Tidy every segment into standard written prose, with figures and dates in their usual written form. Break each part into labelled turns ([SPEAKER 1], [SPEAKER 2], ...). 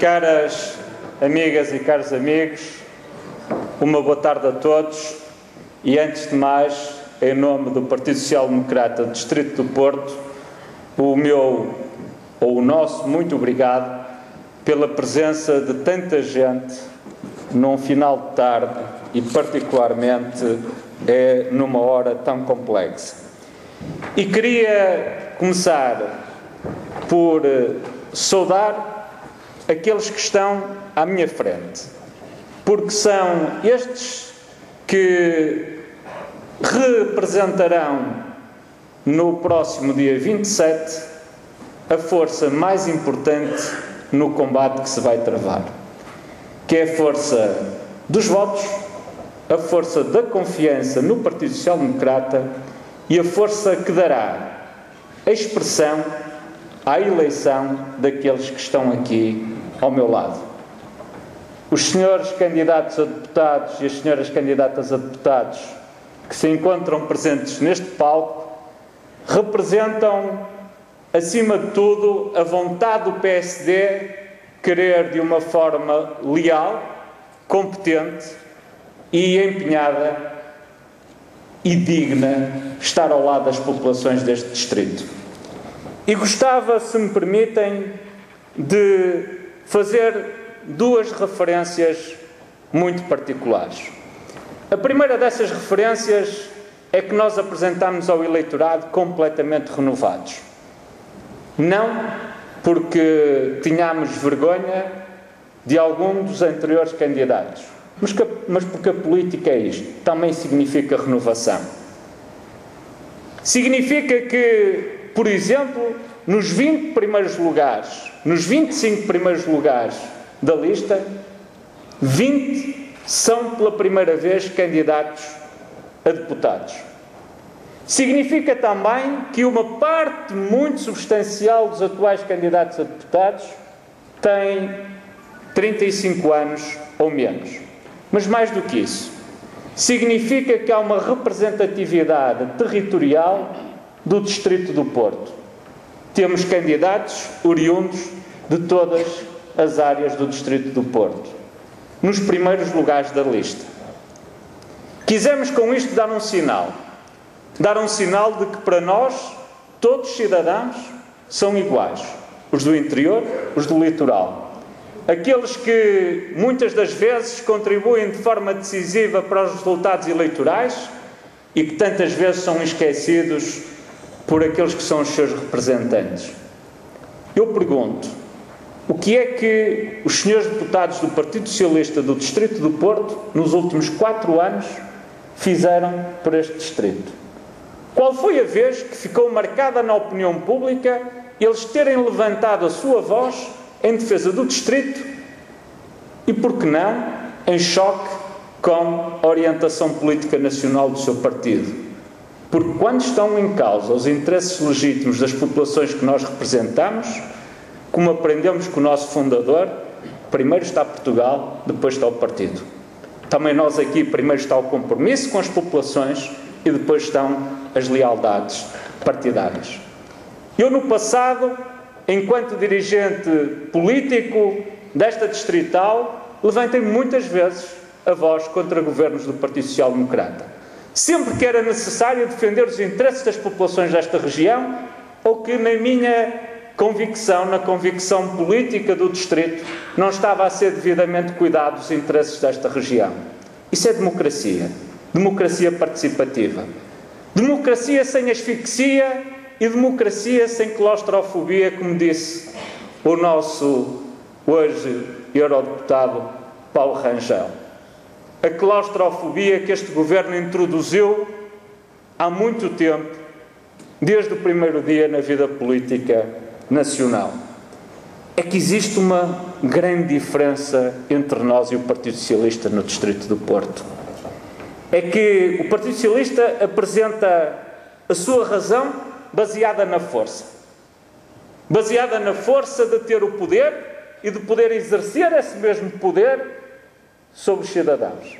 [SPEAKER 1] Caras amigas e caros amigos, uma boa tarde a todos e, antes de mais, em nome do Partido Social Democrata do Distrito do Porto, o nosso muito obrigado pela presença de tanta gente num final de tarde e particularmente numa hora tão complexa. E queria começar por saudar aqueles que estão à minha frente, porque são estes que representarão no próximo dia 27 a força mais importante no combate que se vai travar, que é a força dos votos, a força da confiança no Partido Social Democrata e a força que dará a expressão à eleição daqueles que estão aqui ao meu lado. Os senhores candidatos a deputados e as senhoras candidatas a deputados que se encontram presentes neste palco representam, acima de tudo, a vontade do PSD querer, de uma forma leal, competente e empenhada e digna, estar ao lado das populações deste distrito. E gostava, se me permitem, de fazer duas referências muito particulares. A primeira dessas referências é que nós apresentámos ao eleitorado completamente renovados. Não porque tínhamos vergonha de algum dos anteriores candidatos, mas porque a política é isto, também significa renovação. Significa que, por exemplo, nos 20 primeiros lugares, nos 25 primeiros lugares da lista, 20 são pela primeira vez candidatos a deputados. Significa também que uma parte muito substancial dos atuais candidatos a deputados tem 35 anos ou menos. Mas mais do que isso, significa que há uma representatividade territorial do Distrito do Porto. Temos candidatos oriundos de todas as áreas do Distrito do Porto, nos primeiros lugares da lista. Quisemos com isto dar um sinal de que para nós todos os cidadãos são iguais, os do interior, os do litoral, aqueles que muitas das vezes contribuem de forma decisiva para os resultados eleitorais e que tantas vezes são esquecidos por aqueles que são os seus representantes. Eu pergunto, o que é que os senhores deputados do Partido Socialista do Distrito do Porto, nos últimos 4 anos, fizeram por este distrito? Qual foi a vez que ficou marcada na opinião pública eles terem levantado a sua voz em defesa do distrito e, por que não, em choque com a orientação política nacional do seu partido? Porque quando estão em causa os interesses legítimos das populações que nós representamos, como aprendemos com o nosso fundador, primeiro está Portugal, depois está o partido. Também nós aqui, primeiro está o compromisso com as populações e depois estão as lealdades partidárias. Eu, no passado, enquanto dirigente político desta distrital, levantei muitas vezes a voz contra governos do Partido Social Democrata. Sempre que era necessário defender os interesses das populações desta região ou que, na minha convicção, na convicção política do distrito, não estava a ser devidamente cuidado os interesses desta região. Isso é democracia. Democracia participativa. Democracia sem asfixia e democracia sem claustrofobia, como disse o nosso, hoje, eurodeputado Paulo Rangel. A claustrofobia que este governo introduziu há muito tempo, desde o primeiro dia na vida política nacional. É que existe uma grande diferença entre nós e o Partido Socialista no Distrito do Porto. É que o Partido Socialista apresenta a sua razão baseada na força. Baseada na força de ter o poder e de poder exercer esse mesmo poder sobre os cidadãos.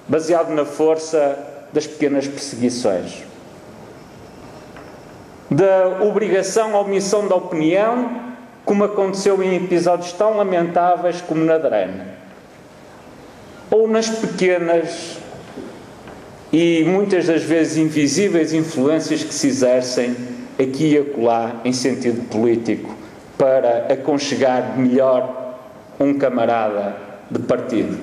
[SPEAKER 1] Baseado na força das pequenas perseguições. Da obrigação à omissão da opinião como aconteceu em episódios tão lamentáveis como na Drena, ou nas pequenas e muitas das vezes invisíveis influências que se exercem aqui e acolá em sentido político para aconchegar melhor um camarada de partido.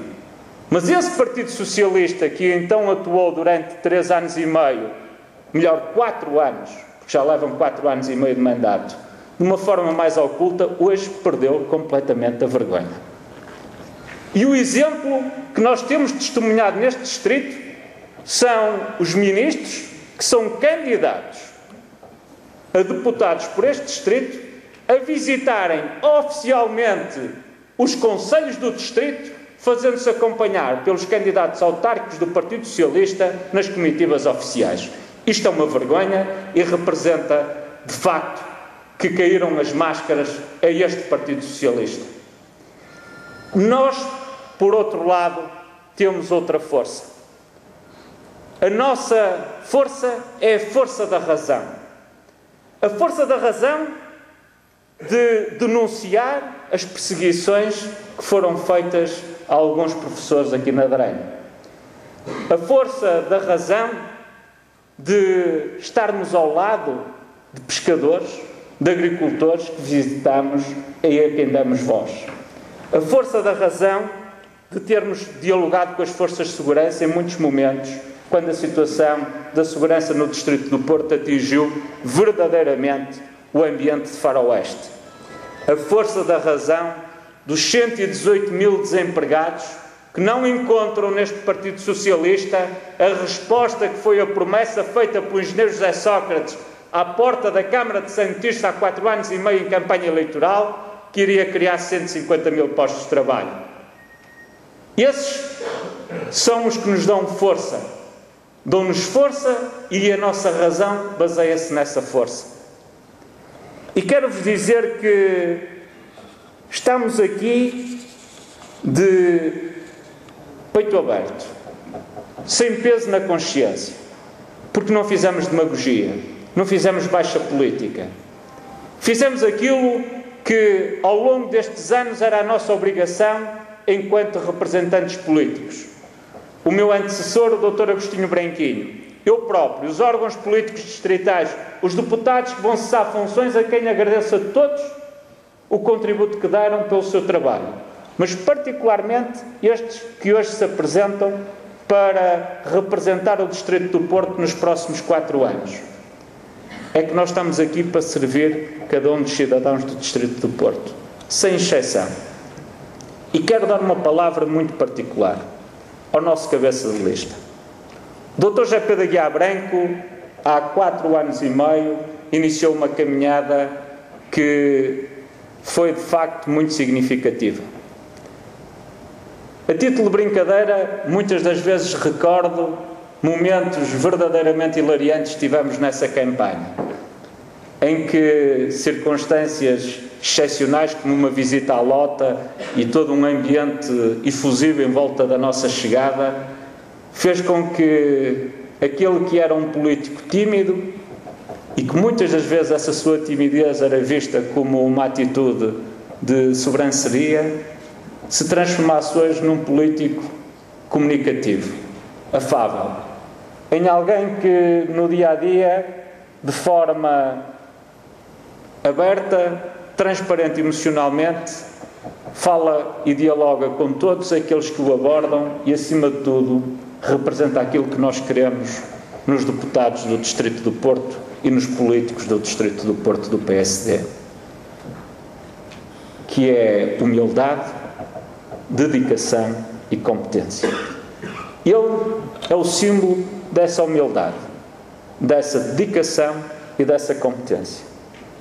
[SPEAKER 1] Mas esse Partido Socialista, que então atuou durante 3 anos e meio, melhor, 4 anos, porque já levam 4 anos e meio de mandato, de uma forma mais oculta, hoje perdeu completamente a vergonha. E o exemplo que nós temos testemunhado neste distrito são os ministros que são candidatos a deputados por este distrito a visitarem oficialmente os conselhos do distrito, fazendo-se acompanhar pelos candidatos autárquicos do Partido Socialista nas comitivas oficiais. Isto é uma vergonha e representa, de facto, que caíram as máscaras a este Partido Socialista. Nós, por outro lado, temos outra força. A nossa força é a força da razão. A força da razão de denunciar as perseguições que foram feitas a alguns professores aqui na Drena. A força da razão de estarmos ao lado de pescadores, de agricultores que visitamos e a quem damos voz. A força da razão de termos dialogado com as forças de segurança em muitos momentos, quando a situação da segurança no Distrito do Porto atingiu verdadeiramente o ambiente de faroeste. A força da razão dos 118 mil desempregados que não encontram neste Partido Socialista a resposta que foi a promessa feita pelo engenheiro José Sócrates à porta da Câmara de Santisto há 4 anos e meio em campanha eleitoral, que iria criar 150 mil postos de trabalho. Esses são os que nos dão força. Dão-nos força e a nossa razão baseia-se nessa força. E quero-vos dizer que estamos aqui de peito aberto, sem peso na consciência, porque não fizemos demagogia, não fizemos baixa política. Fizemos aquilo que ao longo destes anos era a nossa obrigação enquanto representantes políticos. O meu antecessor, o Dr. Agostinho Branquinho, eu próprio, os órgãos políticos distritais, os deputados que vão cessar funções, a quem agradeço a todos o contributo que deram pelo seu trabalho, mas particularmente estes que hoje se apresentam para representar o Distrito do Porto nos próximos 4 anos. É que nós estamos aqui para servir cada um dos cidadãos do Distrito do Porto, sem exceção. E quero dar uma palavra muito particular ao nosso cabeça de lista. O Dr. José Pedro Aguiar Branco, há 4 anos e meio, iniciou uma caminhada que foi, de facto, muito significativa. A título de brincadeira, muitas das vezes recordo momentos verdadeiramente hilariantes que tivemos nessa campanha, em que circunstâncias excepcionais, como uma visita à Lota e todo um ambiente efusivo em volta da nossa chegada, fez com que aquele que era um político tímido, e que muitas das vezes essa sua timidez era vista como uma atitude de sobranceria, se transformasse hoje num político comunicativo, afável, em alguém que no dia-a-dia, de forma aberta, transparente emocionalmente, fala e dialoga com todos aqueles que o abordam e, acima de tudo, representa aquilo que nós queremos nos deputados do Distrito do Porto e nos políticos do Distrito do Porto do PSD, que é humildade, dedicação e competência. Ele é o símbolo dessa humildade, dessa dedicação e dessa competência.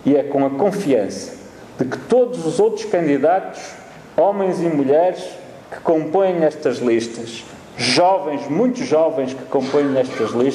[SPEAKER 1] E é com a confiança de que todos os outros candidatos, homens e mulheres que compõem estas listas, jovens, muito jovens que compõem estas listas,